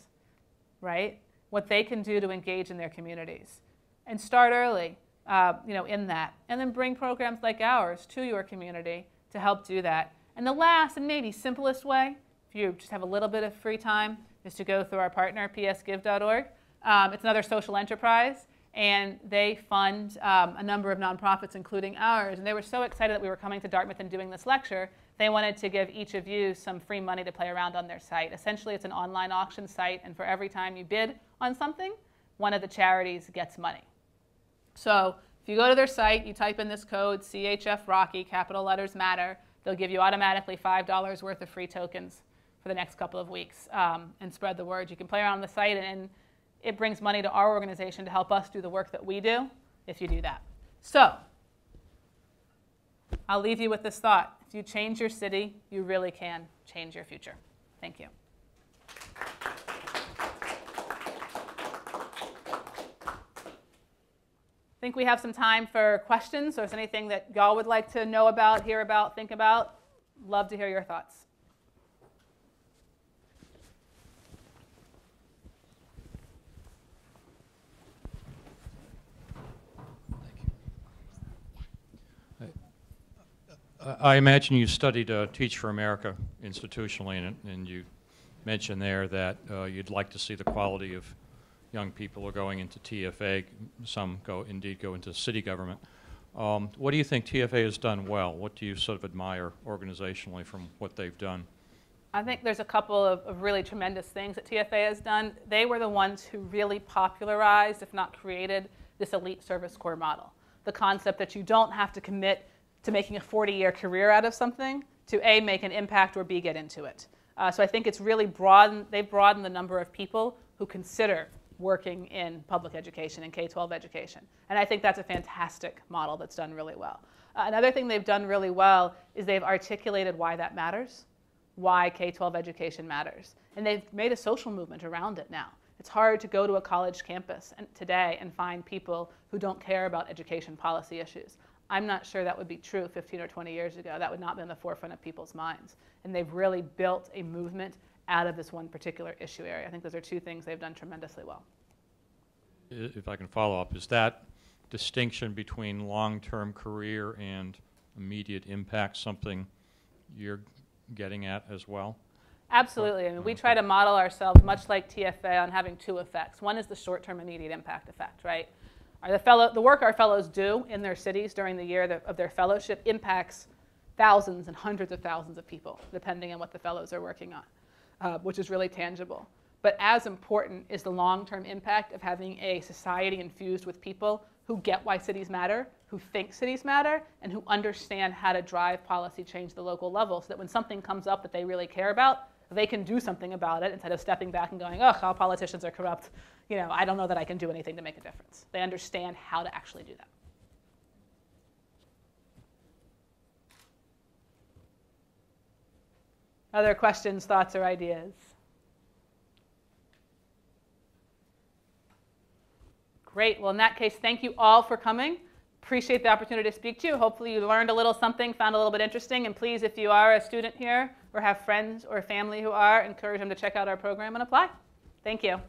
right? What they can do to engage in their communities. And start early in that. And then bring programs like ours to your community to help do that. And the last and maybe simplest way, if you just have a little bit of free time, is to go through our partner, PSGorg. It's another social enterprise, and they fund a number of nonprofits, including ours. And they were so excited that we were coming to Dartmouth and doing this lecture, they wanted to give each of you some free money to play around on their site. Essentially, it's an online auction site, and for every time you bid on something, one of the charities gets money. So if you go to their site, you type in this code, CHF Rocky, capital letters matter, they'll give you automatically $5 worth of free tokens for the next couple of weeks and spread the word. You can play around on the site, and it brings money to our organization to help us do the work that we do if you do that. So I'll leave you with this thought. If you change your city, you really can change your future. Thank you. I think we have some time for questions. So if there's anything that y'all would like to know about, hear about, think about, love to hear your thoughts. I imagine you studied Teach for America institutionally, and you mentioned there that you'd like to see the quality of young people who are going into TFA. Some indeed go into city government. What do you think TFA has done well? What do you sort of admire organizationally from what they've done? I think there's a couple of really tremendous things that TFA has done. They were the ones who really popularized, if not created, this elite service corps model. The concept that you don't have to commit to making a 40-year career out of something, to A, make an impact, or B, get into it. So I think it's really they've broadened the number of people who consider working in public education and K-12 education. And I think that's a fantastic model that's done really well. Another thing they've done really well is they've articulated why that matters, why K-12 education matters. And they've made a social movement around it now. It's hard to go to a college campus today and find people who don't care about education policy issues. I'm not sure that would be true 15 or 20 years ago. That would not be in the forefront of people's minds. And they've really built a movement out of this one particular issue area. I think those are two things they've done tremendously well. If I can follow up, is that distinction between long-term career and immediate impact something you're getting at as well? Absolutely. I mean, we try to model ourselves, much like TFA, on having two effects. One is the short-term immediate impact effect, right? The work our fellows do in their cities during the year of their fellowship impacts thousands and hundreds of thousands of people, depending on what the fellows are working on, which is really tangible. But as important is the long-term impact of having a society infused with people who get why cities matter, who think cities matter, and who understand how to drive policy change at the local level so that when something comes up that they really care about, they can do something about it instead of stepping back and going, oh, how politicians are corrupt. I don't know that I can do anything to make a difference. They understand how to actually do that. Other questions, thoughts, or ideas? Great. Well, in that case, thank you all for coming. Appreciate the opportunity to speak to you. Hopefully you learned a little something, found a little bit interesting. And please, if you are a student here or have friends or family who are, encourage them to check out our program and apply. Thank you.